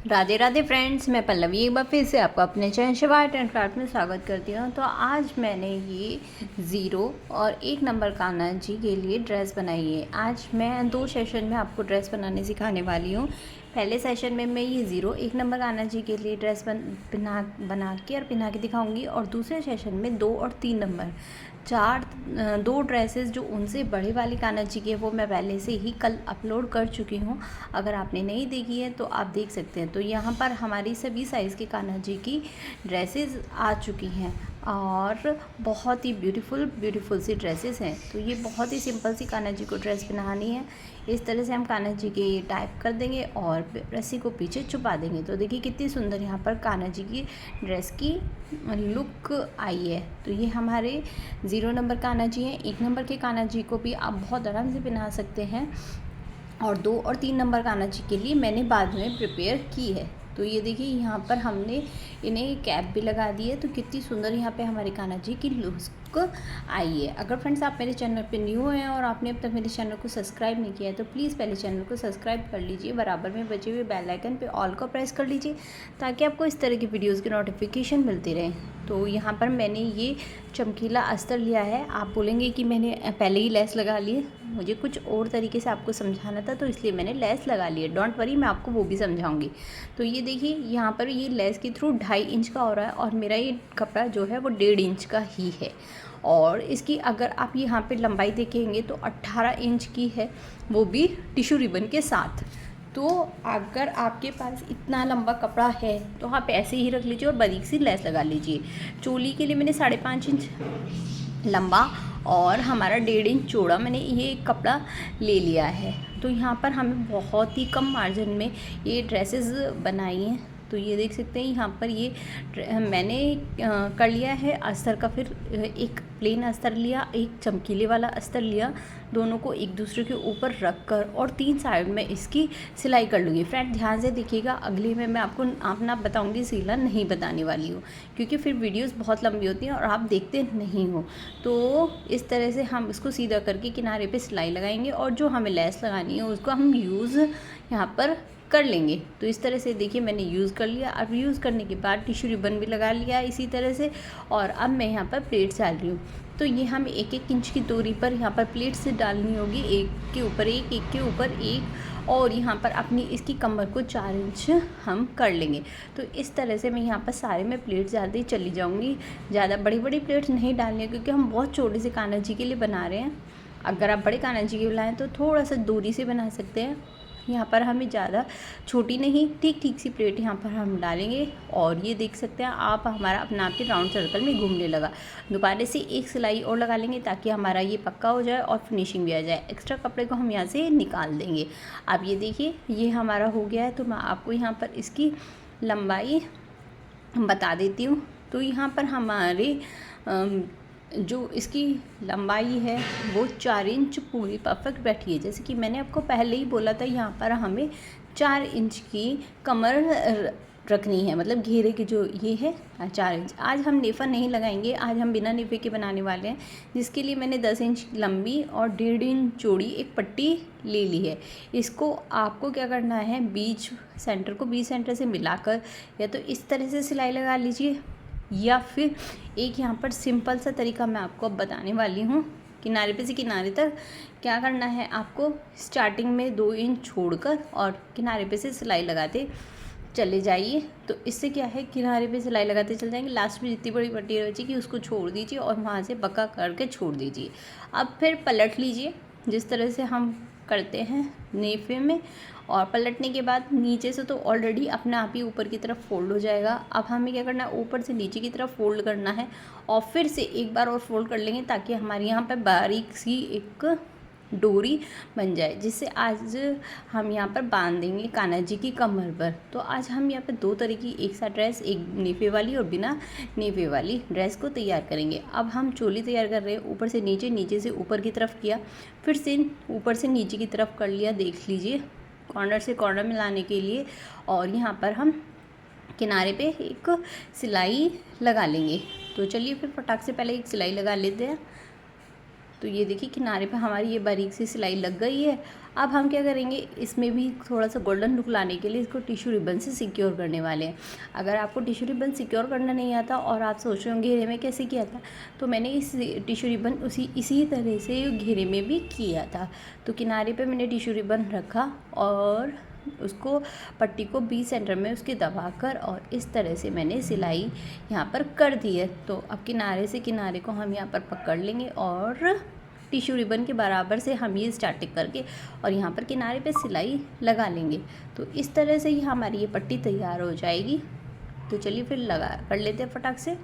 Radhe Radhe friends, मैं पल्लवी एक बार फिर से आपको अपने channel Shiva art and craft में स्वागत करती हूँ। तो आज मैंने ये 0 और 1 नंबर कान्हा जी के लिए ड्रेस बनाई है। आज मैं 2 सेशन में आपको ड्रेस बनाने सिखाने वाली हूँ। पहले सेशन में मैं ये 0 1 नंबर कान्हा जी के लिए ड्रेस बना के दिखाऊंगी, और दूसरे सेशन में 2 और 3 नंबर 2 ड्रेसेस जो उनसे बड़े वाली कान्हा जी की है वो मैं पहले से ही कल अपलोड कर चुकी हूँ। अगर आपने नहीं देखी है तो आप देख सकते हैं। तो यहाँ पर हमारी सभी साइज़ के कान्हा जी की ड्रेसेस आ चुकी हैं और बहुत ही ब्यूटीफुल सी ड्रेसेस हैं। तो ये बहुत ही सिंपल सी कान्हा जी को ड्रेस बनानी है। इस तरह से हम कान्हा जी के टाइप कर देंगे और रस्सी को पीछे छुपा देंगे। तो देखिए कितनी सुंदर यहाँ पर कान्हा जी की ड्रेस की लुक आई है। तो ये हमारे 0 नंबर कान्हा जी हैं। 1 नंबर के कान्हा जी को भी आप बहुत आराम से बना सकते हैं, और 2 और 3 नंबर कान्हा जी के लिए मैंने बाद में प्रिपेयर की है। तो ये देखिए यहाँ पर हमने इन्हें कैप भी लगा दी है। तो कितनी सुंदर यहाँ पे हमारे कान्हा जी की लुक आई है। अगर फ्रेंड्स आप मेरे चैनल पे न्यू हैं और आपने अब तक मेरे चैनल को सब्सक्राइब नहीं किया है तो प्लीज़ पहले चैनल को सब्सक्राइब कर लीजिए। बराबर में बचे हुए बेल आइकन पे ऑल को प्रेस कर लीजिए ताकि आपको इस तरह की वीडियोज़ की नोटिफिकेशन मिलती रहे। तो यहाँ पर मैंने ये चमकीला अस्तर लिया है। आप बोलेंगे कि मैंने पहले ही लेस लगा ली है, मुझे कुछ और तरीके से आपको समझाना था तो इसलिए मैंने लेस लगा ली है। डोंट वरी, मैं आपको वो भी समझाऊंगी। तो ये देखिए यहाँ पर ये लेस के थ्रू 2.5 इंच का हो रहा है और मेरा ये कपड़ा जो है वो 1.5 इंच का ही है। और इसकी अगर आप यहाँ पे लंबाई देखेंगे तो 18 इंच की है, वो भी टिश्यू रिबन के साथ। तो अगर आपके पास इतना लंबा कपड़ा है तो आप ऐसे ही रख लीजिए और बारीक सी लेस लगा लीजिए। चोली के लिए मैंने 5.5 इंच लंबा और हमारा 1.5 इंच चौड़ा मैंने ये कपड़ा ले लिया है। तो यहाँ पर हमें बहुत ही कम मार्जिन में ये ड्रेसेस बनाई हैं। तो ये देख सकते हैं यहाँ पर ये मैंने कर लिया है अस्तर का। फिर एक प्लेन अस्तर लिया, एक चमकीले वाला अस्तर लिया, दोनों को एक दूसरे के ऊपर रख कर और 3 साइड में इसकी सिलाई कर लूँगी। फ्रेंड ध्यान से देखिएगा, अगले में मैं आपको अपना बताऊँगी, सिला नहीं बताने वाली हूँ क्योंकि फिर वीडियोस बहुत लंबी होती हैं और आप देखते नहीं हो। तो इस तरह से हम इसको सीधा करके किनारे पे सिलाई लगाएंगे और जो हमें लेस लगानी है उसको हम यूज़ यहाँ पर कर लेंगे। तो इस तरह से देखिए मैंने यूज़ कर लिया। अब यूज़ करने के बाद टिश्यू रिबन भी लगा लिया इसी तरह से, और अब मैं यहाँ पर प्लेट्स डाल रही हूँ। तो ये हमें 1-1 इंच की दूरी पर यहाँ पर प्लेट्स डालनी होगी, एक के ऊपर एक के ऊपर एक, और यहाँ पर अपनी इसकी कमर को 4 इंच हम कर लेंगे। तो इस तरह से मैं यहाँ पर सारे में प्लेट्स डालती चली जाऊँगी। ज़्यादा बड़ी बड़ी प्लेट्स नहीं डालनी है क्योंकि हम बहुत छोटे से कान्हा जी के लिए बना रहे हैं। अगर आप बड़े कान्हा जी के बनाएं तो थोड़ा सा दूरी से बना सकते हैं। यहाँ पर हमें ज़्यादा छोटी नहीं, ठीक ठीक सी प्लेट यहाँ पर हम डालेंगे। और ये देख सकते हैं आप, हमारा अपना आप के राउंड सर्कल में घूमने लगा। दोबारा से एक सिलाई और लगा लेंगे ताकि हमारा ये पक्का हो जाए और फिनिशिंग भी आ जाए। एक्स्ट्रा कपड़े को हम यहाँ से निकाल देंगे। अब ये देखिए ये हमारा हो गया है। तो मैं आपको यहाँ पर इसकी लंबाई बता देती हूँ। तो यहाँ पर हमारे जो इसकी लंबाई है वो 4 इंच पूरी परफेक्ट बैठी है। जैसे कि मैंने आपको पहले ही बोला था, यहाँ पर हमें 4 इंच की कमर रखनी है, मतलब घेरे की जो ये है 4 इंच। आज हम नेफा नहीं लगाएंगे, आज हम बिना नेफे के बनाने वाले हैं, जिसके लिए मैंने 10 इंच लंबी और 1.5 इंच चौड़ी एक पट्टी ले ली है। इसको आपको क्या करना है, बीच सेंटर से मिलाकर या तो इस तरह से सिलाई लगा लीजिए, या फिर एक यहाँ पर सिंपल सा तरीका मैं आपको अब बताने वाली हूँ। किनारे पे से किनारे तक क्या करना है आपको, स्टार्टिंग में 2 इंच छोड़कर और किनारे पे से सिलाई लगाते चले जाइए। तो इससे क्या है, किनारे पे सिलाई लगाते चले जाएंगे, लास्ट में जितनी बड़ी पट्टी बचेगी उसको छोड़ दीजिए और वहाँ से बक्का करके छोड़ दीजिए। अब फिर पलट लीजिए जिस तरह से हम करते हैं नेफे में, और पलटने के बाद नीचे से तो ऑलरेडी अपने आप ही ऊपर की तरफ फोल्ड हो जाएगा। अब हमें क्या करना है, ऊपर से नीचे की तरफ फोल्ड करना है और फिर से एक बार और फोल्ड कर लेंगे ताकि हमारे यहाँ पे बारीक सी एक डोरी बन जाए, जिससे आज हम यहाँ पर बांध देंगे कान्हा जी की कमर पर। तो आज हम यहाँ पे 2 तरह की एक साथ ड्रेस, एक नेफे वाली और बिना नेफे वाली ड्रेस को तैयार करेंगे। अब हम चोली तैयार कर रहे हैं, ऊपर से नीचे, नीचे से ऊपर की तरफ किया, फिर से ऊपर से नीचे की तरफ कर लिया। देख लीजिए कॉर्नर से कॉर्नर में लाने के लिए, और यहाँ पर हम किनारे पे एक सिलाई लगा लेंगे। तो चलिए फिर फटाक से पहले एक सिलाई लगा लेते हैं। तो ये देखिए किनारे पे हमारी ये बारीक सी सिलाई लग गई है। अब हम क्या करेंगे, इसमें भी थोड़ा सा गोल्डन लुक लाने के लिए इसको टिश्यू रिबन से सिक्योर करने वाले हैं। अगर आपको टिश्यू रिबन सिक्योर करना नहीं आता और आप सोच रहे हो घेरे में कैसे किया था, तो मैंने इस टिश्यू रिबन इसी तरह से घेरे में भी किया था। तो किनारे पे मैंने टिश्यू रिबन रखा और उसको पट्टी को बीच सेंटर में उसके दबाकर और इस तरह से मैंने सिलाई यहाँ पर कर दी है। तो अब किनारे से किनारे को हम यहाँ पर पकड़ लेंगे और टिश्यू रिबन के बराबर से हम ये स्टार्टिंग करके और यहाँ पर किनारे पे सिलाई लगा लेंगे। तो इस तरह से ही हमारी ये पट्टी तैयार हो जाएगी। तो चलिए फिर लगा कर लेते हैं फटाक से।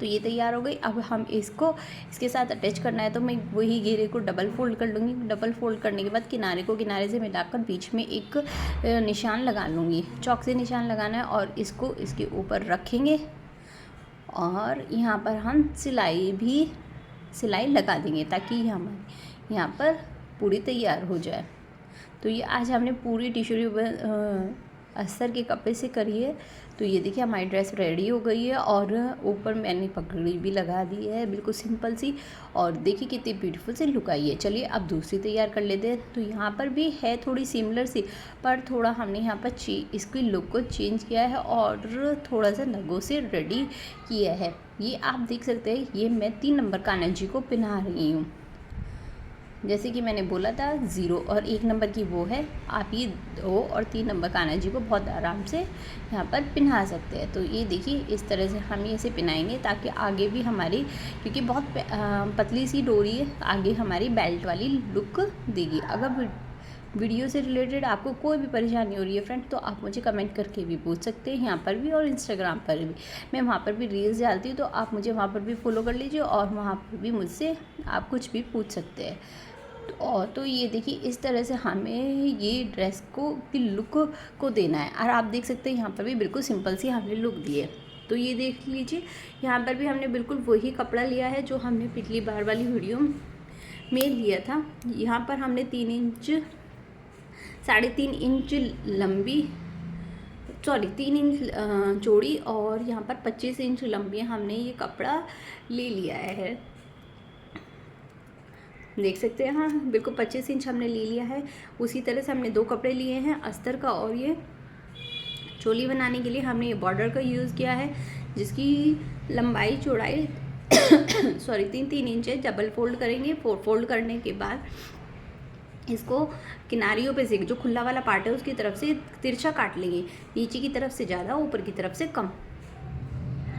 तो ये तैयार हो गई। अब हम इसके साथ अटैच करना है, तो मैं वही घेरे को डबल फोल्ड कर लूँगी। डबल फोल्ड करने के बाद किनारे को किनारे से मिलाकर बीच में एक निशान लगा लूँगी। चौक से निशान लगाना है और इसको इसके ऊपर रखेंगे और यहाँ पर हम सिलाई लगा देंगे ताकि हमारे यहाँ पर पूरी तैयार हो जाए। तो ये आज हमने पूरी टिश्यू रिबन अस्तर के कपड़े से करी है। तो ये देखिए हमारी ड्रेस रेडी हो गई है और ऊपर मैंने पगड़ी भी लगा दी है, बिल्कुल सिंपल सी। और देखिए कितनी ब्यूटीफुल सी लुक आई है। चलिए अब दूसरी तैयार कर लेते हैं। तो यहाँ पर भी है थोड़ी सिमिलर सी, पर थोड़ा हमने यहाँ पर इसकी लुक को चेंज किया है और थोड़ा सा नगों से रेडी किया है। ये आप देख सकते हैं, ये मैं 3 नंबर कान्हा जी को पहना रही हूँ। जैसे कि मैंने बोला था 0 और 1 नंबर की वो है। आप ये 2 और 3 नंबर कान्हा जी को बहुत आराम से यहाँ पर पहना सकते हैं। तो ये देखिए इस तरह से हम इसे पहनाएंगे ताकि आगे भी हमारी, क्योंकि बहुत पतली सी डोरी है, आगे हमारी बेल्ट वाली लुक देगी। अगर वीडियो से रिलेटेड आपको कोई भी परेशानी हो रही है फ्रेंड, तो आप मुझे कमेंट करके भी पूछ सकते हैं, यहाँ पर भी और इंस्टाग्राम पर भी। मैं वहाँ पर भी रील्स डालती हूँ, तो आप मुझे वहाँ पर भी फॉलो कर लीजिए और वहाँ पर भी मुझसे आप कुछ भी पूछ सकते हैं। तो ये देखिए इस तरह से हमें ये ड्रेस की लुक को देना है। और आप देख सकते हैं यहाँ पर भी बिल्कुल सिंपल सी हमने लुक दी है। तो ये देख लीजिए यहाँ पर भी हमने बिल्कुल वही कपड़ा लिया है जो हमने पिछली बार वाली वीडियो में लिया था। यहाँ पर हमने 3.5 इंच लंबी, 3 इंच चौड़ी और यहाँ पर 25 इंच लंबी हमने ये कपड़ा ले लिया है। देख सकते हैं, हाँ बिल्कुल 25 इंच हमने ले लिया है। उसी तरह से हमने 2 कपड़े लिए हैं, अस्तर का और ये चोली बनाने के लिए हमने ये बॉर्डर का यूज़ किया है, जिसकी लंबाई चौड़ाई 3 इंच है। डबल फोल्ड करेंगे। फोल्ड करने के बाद इसको किनारियों पे से जो खुला वाला पार्ट है उसकी तरफ से तिरछा काट लेंगे, नीचे की तरफ से ज़्यादा, ऊपर की तरफ से कम।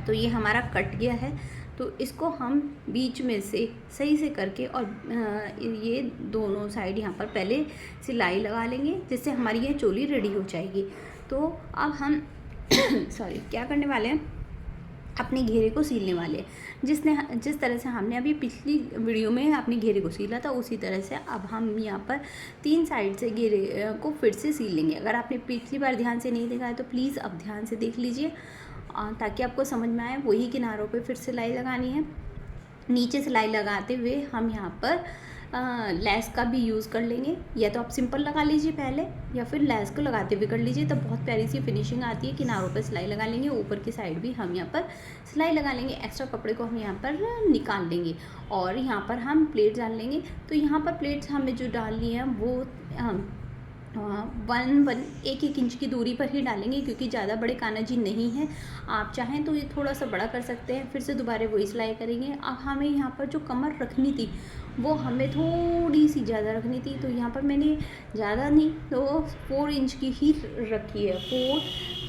तो ये हमारा कट गया है। तो इसको हम बीच में से सही से करके और ये दोनों साइड यहाँ पर पहले सिलाई लगा लेंगे, जिससे हमारी ये चोली रेडी हो जाएगी। तो अब हम क्या करने वाले हैं, अपने घेरे को सीलने वाले हैं। जिस तरह से हमने अभी पिछली वीडियो में अपने घेरे को सीला था, उसी तरह से अब हम यहाँ पर 3 साइड से घेरे को फिर से सील लेंगे। अगर आपने पिछली बार ध्यान से नहीं देखा है तो प्लीज़ अब ध्यान से देख लीजिए ताकि आपको समझ में आए। वही किनारों पे फिर सिलाई लगानी है। नीचे सिलाई लगाते हुए हम यहाँ पर लेस का भी यूज़ कर लेंगे, या तो आप सिंपल लगा लीजिए पहले, या फिर लेस को लगाते हुए कर लीजिए, तब बहुत प्यारी सी फिनिशिंग आती है। किनारों पर सिलाई लगा लेंगे, ऊपर की साइड भी हम यहाँ पर सिलाई लगा लेंगे। एक्स्ट्रा कपड़े को हम यहाँ पर निकाल लेंगे और यहाँ पर हम प्लेट्स डाल लेंगे। तो यहाँ पर प्लेट्स हमें जो डालनी है वो 1 इंच की दूरी पर ही डालेंगे, क्योंकि ज़्यादा बड़े कान्हा जी नहीं हैं। आप चाहें तो ये थोड़ा सा बड़ा कर सकते हैं। फिर से दोबारा वही सिलाई करेंगे। अब हमें यहाँ पर जो कमर रखनी थी वो हमें थोड़ी सी ज़्यादा रखनी थी। तो यहाँ पर मैंने ज़्यादा नहीं तो 4 इंच की ही रखी है,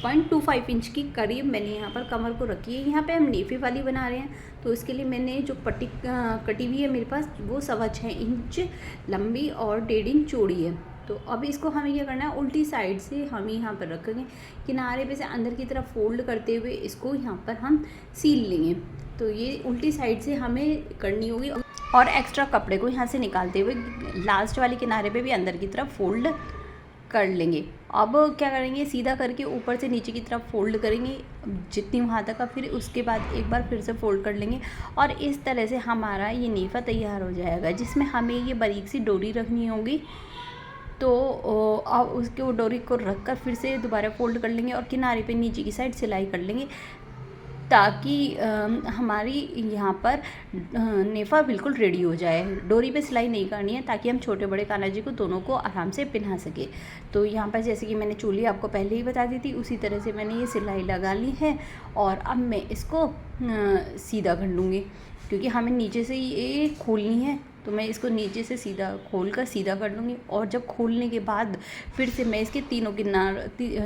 4.25 इंच की करीब मैंने यहाँ पर कमर को रखी है। यहाँ पे हम नेफी वाली बना रहे हैं, तो इसके लिए मैंने जो पट्टी कटी हुई है मेरे पास, वो 6.25 इंच लंबी और 1.5 इंच चौड़ी है। तो अब इसको हमें क्या करना है, उल्टी साइड से हम यहाँ पर रखेंगे, किनारे पे से अंदर की तरफ फोल्ड करते हुए इसको यहाँ पर हम सील लेंगे। तो ये उल्टी साइड से हमें करनी होगी और एक्स्ट्रा कपड़े को यहाँ से निकालते हुए लास्ट वाले किनारे पे भी अंदर की तरफ फोल्ड कर लेंगे। अब क्या करेंगे, सीधा करके ऊपर से नीचे की तरफ फोल्ड करेंगे जितनी वहाँ तक का, फिर उसके बाद एक बार फिर से फोल्ड कर लेंगे और इस तरह से हमारा ये नेफा तैयार हो जाएगा, जिसमें हमें ये बारीक सी डोरी रखनी होगी। तो अब उसके वो डोरी को रख कर फिर से दोबारा फोल्ड कर लेंगे और किनारे पे नीचे की साइड सिलाई कर लेंगे। ताकि हमारी यहाँ पर नेफा बिल्कुल रेडी हो जाए। डोरी पे सिलाई नहीं करनी है ताकि हम छोटे बड़े कान्हा जी को दोनों को आराम से पहना सके। तो यहाँ पर जैसे कि मैंने चोली आपको पहले ही बता दी थी, उसी तरह से मैंने ये सिलाई लगा ली है और अब मैं इसको सीधा कर लूँगी, क्योंकि हमें नीचे से ये खोलनी है। तो मैं इसको नीचे से सीधा खोल कर सीधा कर लूँगी और जब खोलने के बाद फिर से मैं इसके तीनों किनार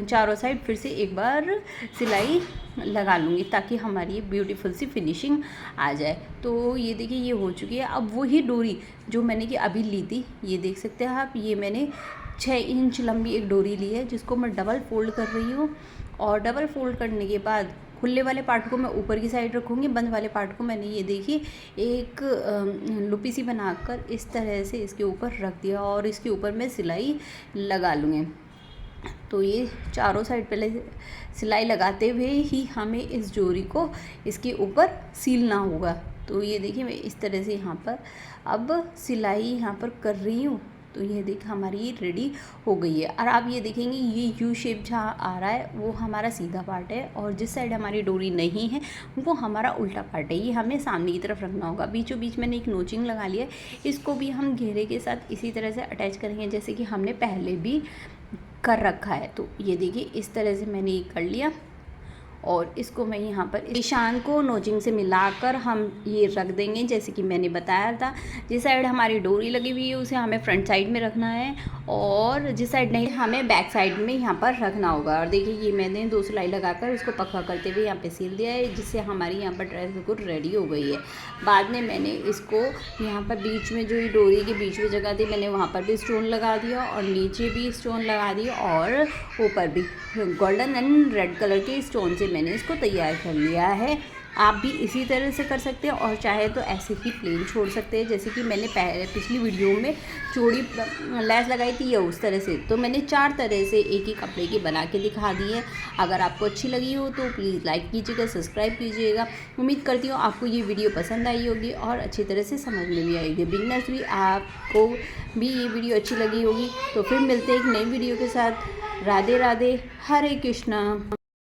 चारों साइड फिर से एक बार सिलाई लगा लूँगी ताकि हमारी ये ब्यूटीफुल सी फिनिशिंग आ जाए। तो ये देखिए ये हो चुकी है। अब वही डोरी जो मैंने कि अभी ली थी, ये देख सकते हैं आप, ये मैंने 6 इंच लंबी एक डोरी ली है जिसको मैं डबल फोल्ड कर रही हूँ। और डबल फोल्ड करने के बाद खुले वाले पार्ट को मैं ऊपर की साइड रखूँगी, बंद वाले पार्ट को मैंने ये देखिए एक लुपी सी बनाकर इस तरह से इसके ऊपर रख दिया और इसके ऊपर मैं सिलाई लगा लूँगी। तो ये चारों साइड पहले सिलाई लगाते हुए ही हमें इस डोरी को इसके ऊपर सीलना होगा। तो ये देखिए मैं इस तरह से यहाँ पर अब सिलाई यहाँ पर कर रही हूँ। तो ये देखिए हमारी ये रेडी हो गई है। और आप ये देखेंगे ये यू शेप जहाँ आ रहा है वो हमारा सीधा पार्ट है और जिस साइड हमारी डोरी नहीं है वो हमारा उल्टा पार्ट है। ये हमें सामने की तरफ रखना होगा। बीचों बीच मैंने एक नोचिंग लगा लिया है, इसको भी हम घेरे के साथ इसी तरह से अटैच करेंगे जैसे कि हमने पहले भी कर रखा है। तो ये देखिए इस तरह से मैंने ये कर लिया और इसको मैं यहाँ पर निशान को नोचिंग से मिलाकर हम ये रख देंगे जैसे कि मैंने बताया था। जिस साइड हमारी डोरी लगी हुई है उसे हमें फ्रंट साइड में रखना है और जिस साइड नहीं हमें बैक साइड में यहाँ पर रखना होगा। और देखिए ये मैंने 2 सिलाई लगाकर इसको पक्का करते हुए यहाँ पे सील दिया है, जिससे हमारी यहाँ पर ड्रेस बिल्कुल रेडी हो गई है। बाद में मैंने इसको यहाँ पर बीच में जो ये डोरी के बीच में जगह थी मैंने वहाँ पर भी स्टोन लगा दिया और नीचे भी स्टोन लगा दिया और ऊपर भी गोल्डन एंड रेड कलर के स्टोन से मैंने इसको तैयार कर लिया है। आप भी इसी तरह से कर सकते हैं और चाहे तो ऐसे ही प्लेन छोड़ सकते हैं जैसे कि मैंने पिछली वीडियो में चौड़ी लैस लगाई थी या उस तरह से। तो मैंने 4 तरह से एक ही कपड़े की बना के दिखा दी है। अगर आपको अच्छी लगी हो तो प्लीज़ लाइक कीजिएगा, सब्सक्राइब कीजिएगा। उम्मीद करती हूँ आपको ये वीडियो पसंद आई होगी और अच्छी तरह से समझ में भी आएगी। बिगनर्स भी आपको भी ये वीडियो अच्छी लगी होगी। तो फिर मिलते हैं एक नई वीडियो के साथ। राधे राधे, हरे कृष्णा।